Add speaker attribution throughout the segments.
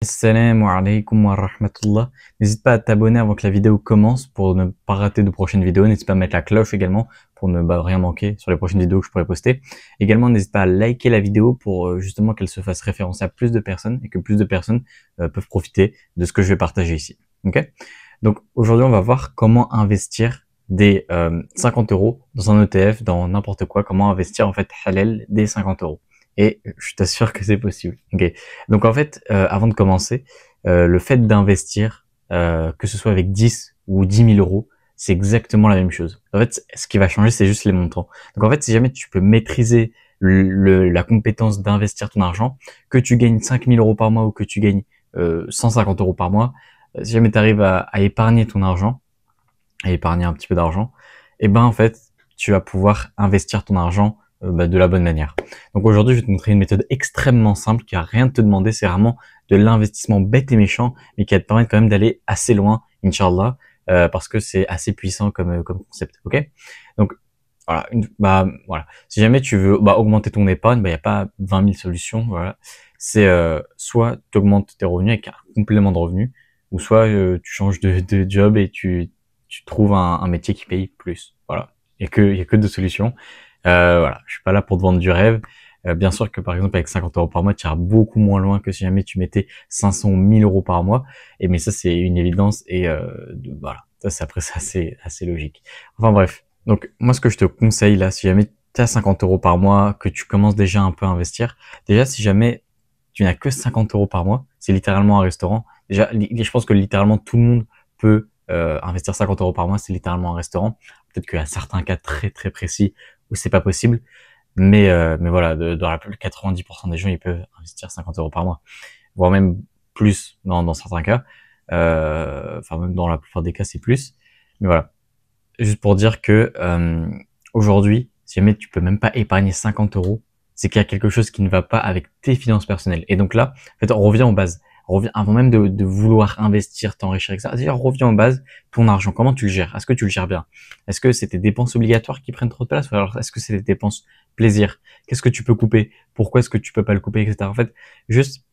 Speaker 1: Assalamu alaikum wa rahmatullah. N'hésite pas à t'abonner avant que la vidéo commence pour ne pas rater de prochaines vidéos. N'hésite pas à mettre la cloche également pour ne rien manquer sur les prochaines vidéos que je pourrai poster. Également, n'hésite pas à liker la vidéo pour justement qu'elle se fasse référencer à plus de personnes et que plus de personnes peuvent profiter de ce que je vais partager ici. Ok. Donc aujourd'hui, on va voir comment investir des 50 euros dans un ETF, dans n'importe quoi. Comment investir en fait halal des 50 euros. Et je t'assure que c'est possible. Ok. Donc en fait, avant de commencer, le fait d'investir, que ce soit avec 10 ou 10 000 euros, c'est exactement la même chose. En fait, ce qui va changer, c'est juste les montants. Donc en fait, si jamais tu peux maîtriser la compétence d'investir ton argent, que tu gagnes 5 000 euros par mois ou que tu gagnes 150 euros par mois, si jamais tu arrives à épargner ton argent, à épargner un petit peu d'argent, et ben en fait, tu vas pouvoir investir ton argent de la bonne manière. Donc aujourd'hui, je vais te montrer une méthode extrêmement simple qui a rien de te demander, c'est vraiment de l'investissement bête et méchant, mais qui va te permettre quand même d'aller assez loin, Inch'Allah, parce que c'est assez puissant comme concept. Ok. Donc voilà. Si jamais tu veux augmenter ton épargne, il n'y a pas 20 000 solutions. Voilà. C'est soit tu augmentes tes revenus avec un complément de revenus, ou soit tu changes de job et tu trouves un métier qui paye plus. Voilà. Il y a que deux solutions. Voilà. Je suis pas là pour te vendre du rêve. Bien sûr que par exemple avec 50 euros par mois, tu iras beaucoup moins loin que si jamais tu mettais 500 ou 1000 euros par mois. Mais ça c'est une évidence et voilà. Ça c'est après c'est assez logique. Enfin bref. Donc moi ce que je te conseille là, si jamais tu as 50 euros par mois, que tu commences déjà un peu à investir, déjà si jamais tu n'as que 50 euros par mois, c'est littéralement un restaurant. Déjà, je pense que littéralement tout le monde peut investir 50 euros par mois, c'est littéralement un restaurant. Peut-être qu'il y a certains cas très très précis où c'est pas possible, mais voilà, dans la plus 90% des gens, ils peuvent investir 50 euros par mois, voire même plus dans certains cas. Enfin même dans la plupart des cas, c'est plus. Mais voilà, juste pour dire que aujourd'hui, si jamais tu peux même pas épargner 50 euros, c'est qu'il y a quelque chose qui ne va pas avec tes finances personnelles. Et donc là, en fait, on revient aux bases. On revient, avant même de vouloir investir, t'enrichir, etc. C'est-à-dire, on revient aux bases. Ton argent, comment tu le gères? Est-ce que tu le gères bien? Est-ce que c'est tes dépenses obligatoires qui prennent trop de place? Ou alors, est-ce que c'est des dépenses plaisir? Qu'est-ce que tu peux couper? Pourquoi est-ce que tu peux pas le couper, etc. En fait, juste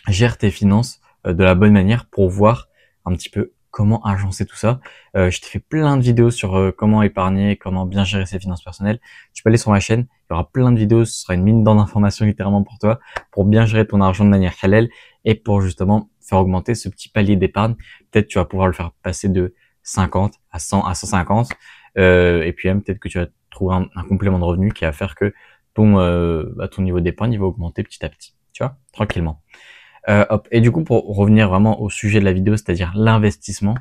Speaker 1: gère tes finances de la bonne manière pour voir un petit peu comment agencer tout ça. Je t'ai fait plein de vidéos sur comment épargner, comment bien gérer ses finances personnelles. Tu peux aller sur ma chaîne, il y aura plein de vidéos, ce sera une mine d'or d'informations littéralement pour toi, pour bien gérer ton argent de manière halal et pour justement faire augmenter ce petit palier d'épargne. Peut-être tu vas pouvoir le faire passer de 50 à 100 à 150 et puis même peut-être que tu vas trouver un complément de revenu qui va faire que ton niveau d'épargne il va augmenter petit à petit, tu vois, tranquillement. Hop. Et du coup, pour revenir vraiment au sujet de la vidéo, c'est-à-dire l'investissement,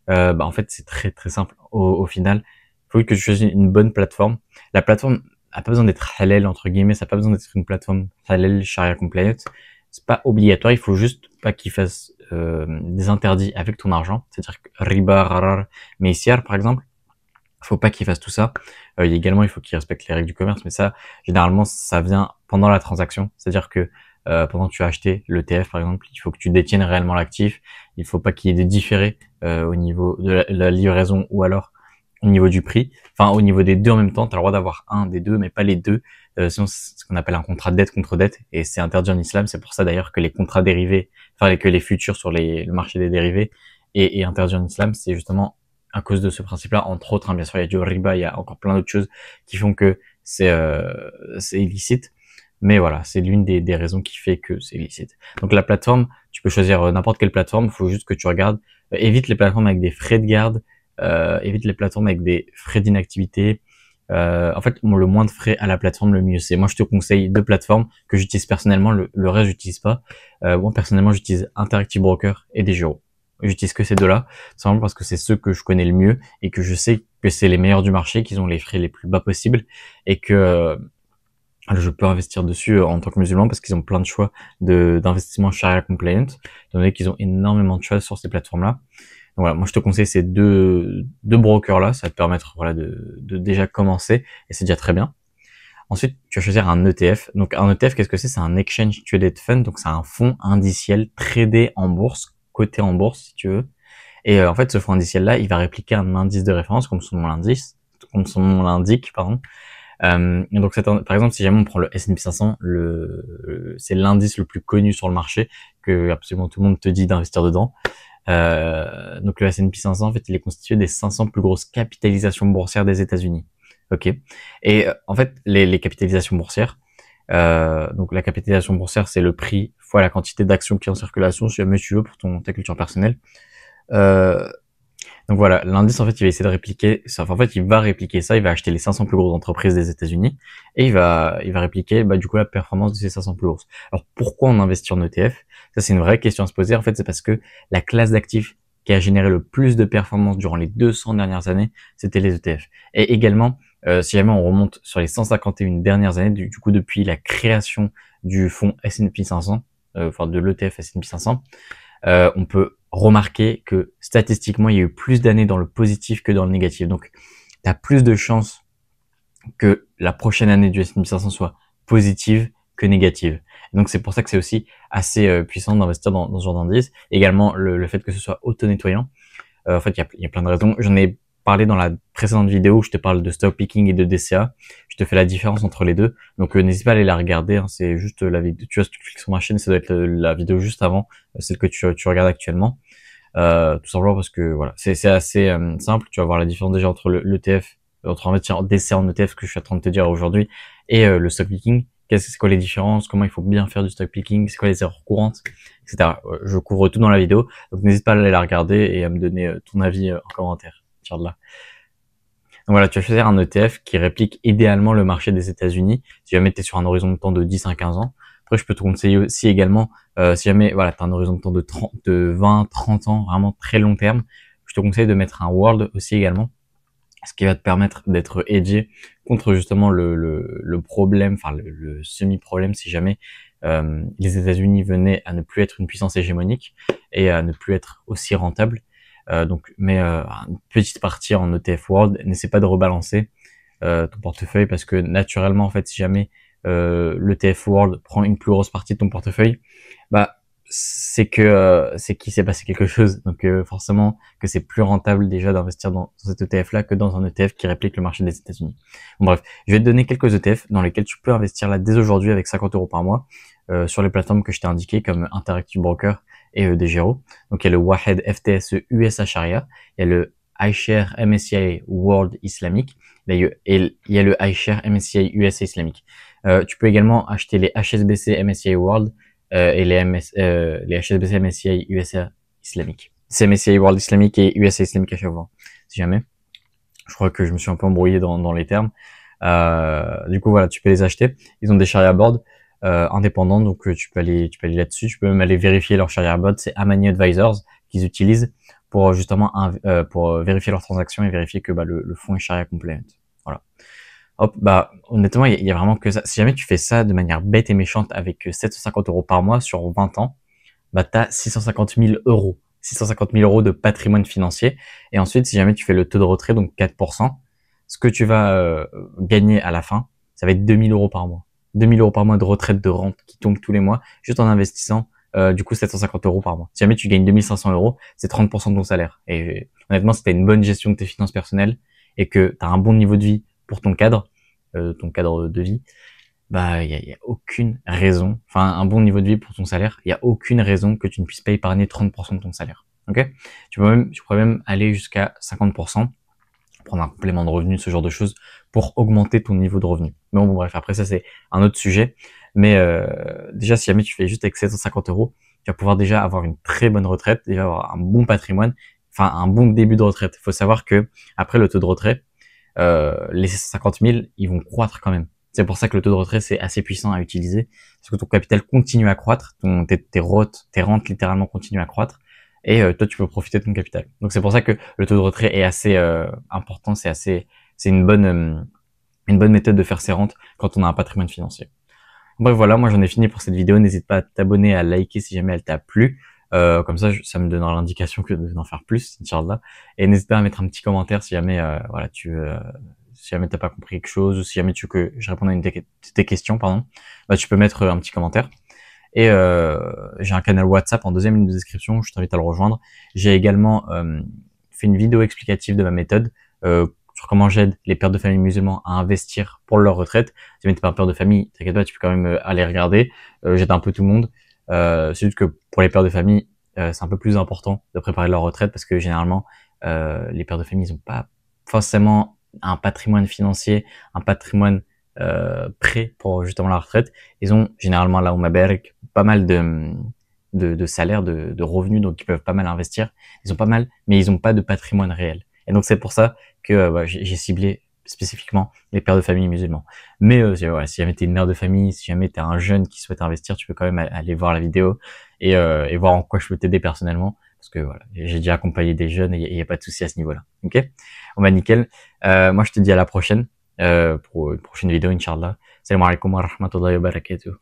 Speaker 1: en fait, c'est très très simple. Au final, il faut que tu choisisses une bonne plateforme. La plateforme a pas besoin d'être halal entre guillemets, ça n'a pas besoin d'être une plateforme halal sharia compliant. C'est pas obligatoire. Il faut juste pas qu'il fasse des interdits avec ton argent, c'est-à-dire que riba, rarar, meisiar par exemple. Faut pas qu'il fasse tout ça. Également, il faut qu'il respecte les règles du commerce, mais ça, généralement, ça vient pendant la transaction. C'est-à-dire que pendant que tu as acheté l'ETF, par exemple, il faut que tu détiennes réellement l'actif. Il faut pas qu'il y ait des différés au niveau de la livraison ou alors au niveau du prix. Enfin, au niveau des deux en même temps, tu as le droit d'avoir un des deux, mais pas les deux. Sinon, c'est ce qu'on appelle un contrat de dette contre dette, et c'est interdit en islam. C'est pour ça d'ailleurs que les contrats dérivés, enfin que les futurs sur le marché des dérivés est interdit en islam. C'est justement à cause de ce principe-là, entre autres, hein, bien sûr, il y a du riba, il y a encore plein d'autres choses qui font que c'est illicite. Mais voilà, c'est l'une des raisons qui fait que c'est illicite. Donc la plateforme, tu peux choisir n'importe quelle plateforme, il faut juste que tu regardes. Évite les plateformes avec des frais de garde, évite les plateformes avec des frais d'inactivité. En fait, le moins de frais à la plateforme, le mieux c'est. Moi, je te conseille deux plateformes que j'utilise personnellement, le reste, j'utilise pas. Moi, personnellement, j'utilise Interactive Broker et DEGIRO. J'utilise que ces deux-là, simplement parce que c'est ceux que je connais le mieux et que je sais que c'est les meilleurs du marché, qu'ils ont les frais les plus bas possibles et que je peux investir dessus en tant que musulman parce qu'ils ont plein de choix d'investissement sharia compliant, étant donné qu'ils ont énormément de choix sur ces plateformes-là. Donc voilà, moi je te conseille ces deux brokers-là, ça va te permettre voilà de déjà commencer et c'est déjà très bien. Ensuite, tu vas choisir un ETF. Donc un ETF, qu'est-ce que c'est? C'est un Exchange Traded Fund, donc c'est un fonds indiciel tradé en bourse, coté en bourse si tu veux. Et en fait, ce fonds indiciel-là, il va répliquer un indice de référence comme son nom l'indique, pardon. Et donc par exemple, si jamais on prend le S&P 500, c'est l'indice le plus connu sur le marché, que absolument tout le monde te dit d'investir dedans. Donc le S&P 500, en fait, il est constitué des 500 plus grosses capitalisations boursières des États-Unis. Ok. Et en fait, les capitalisations boursières, donc la capitalisation boursière, c'est le prix fois la quantité d'actions qui est en circulation, si jamais tu veux, pour ta culture personnelle. Donc voilà, l'indice, en fait, il va essayer de répliquer ça. Enfin, en fait, il va répliquer ça. Il va acheter les 500 plus grosses entreprises des États-Unis et il va répliquer, du coup, la performance de ces 500 plus grosses. Alors, pourquoi on investit en ETF? Ça, c'est une vraie question à se poser. En fait, c'est parce que la classe d'actifs qui a généré le plus de performance durant les 200 dernières années, c'était les ETF. Et également, si jamais on remonte sur les 151 dernières années, du coup, depuis la création du fonds S&P 500, enfin de l'ETF S&P 500, on peut remarquer que statistiquement, il y a eu plus d'années dans le positif que dans le négatif. Donc, tu as plus de chances que la prochaine année du S&P 500 soit positive que négative. Et donc, c'est pour ça que c'est aussi assez puissant d'investir dans ce genre d'indice. Également, le fait que ce soit auto-nettoyant. En fait, il y a plein de raisons. J'en ai parlé dans la précédente vidéo où je te parle de stock picking et de DCA. Je te fais la différence entre les deux. Donc n'hésite pas à aller la regarder. Hein. C'est juste la vidéo. Tu vois, si tu cliques sur ma chaîne, ça doit être la vidéo juste avant, celle que tu regardes actuellement. Tout simplement parce que voilà, c'est assez simple. Tu vas voir la différence déjà entre l'ETF, entre investir en DCA en ETF, ce que je suis en train de te dire aujourd'hui, et le stock picking. C'est quoi les différences, comment il faut bien faire du stock picking, c'est quoi les erreurs courantes, etc. Je couvre tout dans la vidéo, donc n'hésite pas à aller la regarder et à me donner ton avis en commentaire. Tiens de là. Donc voilà, tu vas choisir un ETF qui réplique idéalement le marché des États-Unis, si jamais tu es sur un horizon de temps de 10 à 15 ans. Après, je peux te conseiller aussi également, si jamais voilà, tu as un horizon de temps de 20, 30 ans, vraiment très long terme, je te conseille de mettre un World aussi également, ce qui va te permettre d'être hedgé contre justement le problème, enfin le semi-problème si jamais les États-Unis venaient à ne plus être une puissance hégémonique et à ne plus être aussi rentable. Donc, mais une petite partie en ETF World, n'essaie pas de rebalancer ton portefeuille parce que naturellement, en fait, si jamais l'ETF World prend une plus grosse partie de ton portefeuille, c'est qu'il s'est passé quelque chose. Donc forcément que c'est plus rentable déjà d'investir dans cet ETF là que dans un ETF qui réplique le marché des États-Unis. Bon, bref, je vais te donner quelques ETF dans lesquels tu peux investir là dès aujourd'hui avec 50 € par mois sur les plateformes que je t'ai indiquées comme Interactive Broker et DeGiro. Donc il y a le Wahed FTSE USA Sharia, il y a le iShare MSCI World Islamic, et il y a le iShare MSCI USA Islamic. Tu peux également acheter les HSBC MSCI World et les HSBC MSCI USA Islamique. C'est MSCI World Islamique et USA Islamique à chaque fois, si jamais. Je crois que je me suis un peu embrouillé dans les termes. Du coup, voilà, tu peux les acheter. Ils ont des sharia boards indépendants, donc tu peux aller là-dessus. Tu peux même aller vérifier leur sharia board. C'est Amani Advisors qu'ils utilisent pour justement pour vérifier leurs transactions et vérifier que le fonds est sharia compliant. Voilà. Hop, honnêtement, il y a vraiment que ça. Si jamais tu fais ça de manière bête et méchante avec 750 € par mois sur 20 ans, t'as 650 000 €. 650 000 € de patrimoine financier. Et ensuite, si jamais tu fais le taux de retrait, donc 4%, ce que tu vas gagner à la fin, ça va être 2000 € par mois. 2000 € par mois de retraite de rente qui tombe tous les mois, juste en investissant du coup 750 € par mois. Si jamais tu gagnes 2500 €, c'est 30% de ton salaire. Et honnêtement, si tu as une bonne gestion de tes finances personnelles et que tu as un bon niveau de vie pour ton cadre de vie, il y a aucune raison, enfin un bon niveau de vie pour ton salaire, il y a aucune raison que tu ne puisses pas épargner 30% de ton salaire. Ok? Tu pourrais même aller jusqu'à 50%, prendre un complément de revenu, ce genre de choses, pour augmenter ton niveau de revenu. Mais bon, bref, après ça c'est un autre sujet. Mais déjà, si jamais tu fais juste avec 750 €, tu vas pouvoir déjà avoir une très bonne retraite, déjà avoir un bon patrimoine, enfin un bon début de retraite. Il faut savoir que après le taux de retrait, les 50 000, ils vont croître quand même. C'est pour ça que le taux de retrait, c'est assez puissant à utiliser. Parce que ton capital continue à croître, tes rentes littéralement continuent à croître. Et toi, tu peux profiter de ton capital. Donc c'est pour ça que le taux de retrait est assez important. C'est une bonne méthode de faire ses rentes quand on a un patrimoine financier. Bref, voilà, moi j'en ai fini pour cette vidéo. N'hésite pas à t'abonner, à liker si jamais elle t'a plu. Comme ça, ça me donnera l'indication que d'en faire plus, Inch'Allah. Et n'hésite pas à mettre un petit commentaire si jamais, voilà, si jamais t'as pas compris quelque chose ou si jamais tu veux que je réponde à une de tes questions, pardon, tu peux mettre un petit commentaire. Et j'ai un canal WhatsApp en deuxième ligne de description, je t'invite à le rejoindre. J'ai également fait une vidéo explicative de ma méthode. sur comment j'aide les pères de famille musulmans à investir pour leur retraite. Si jamais t'es pas un père de famille, t'inquiète pas, tu peux quand même aller regarder. J'aide un peu tout le monde. C'est juste que pour les pères de famille, c'est un peu plus important de préparer leur retraite parce que généralement, les pères de famille, ils ont pas forcément un patrimoine financier, un patrimoine prêt pour justement la retraite. Ils ont généralement là au Maberg pas mal de salaires, de revenus, donc ils peuvent pas mal investir. Ils ont pas mal, mais ils ont pas de patrimoine réel. Et donc c'est pour ça que j'ai ciblé spécifiquement les pères de famille musulmans. Mais si jamais t'es une mère de famille, si jamais t'es un jeune qui souhaite investir, tu peux quand même aller voir la vidéo et voir en quoi je peux t'aider personnellement. Parce que voilà, j'ai déjà accompagné des jeunes et il y a pas de souci à ce niveau-là. Ok, on va nickel. Moi je te dis à la prochaine pour une prochaine vidéo, Inch'Allah. Salam alaikum wa rahmatullahi wa barakatuh.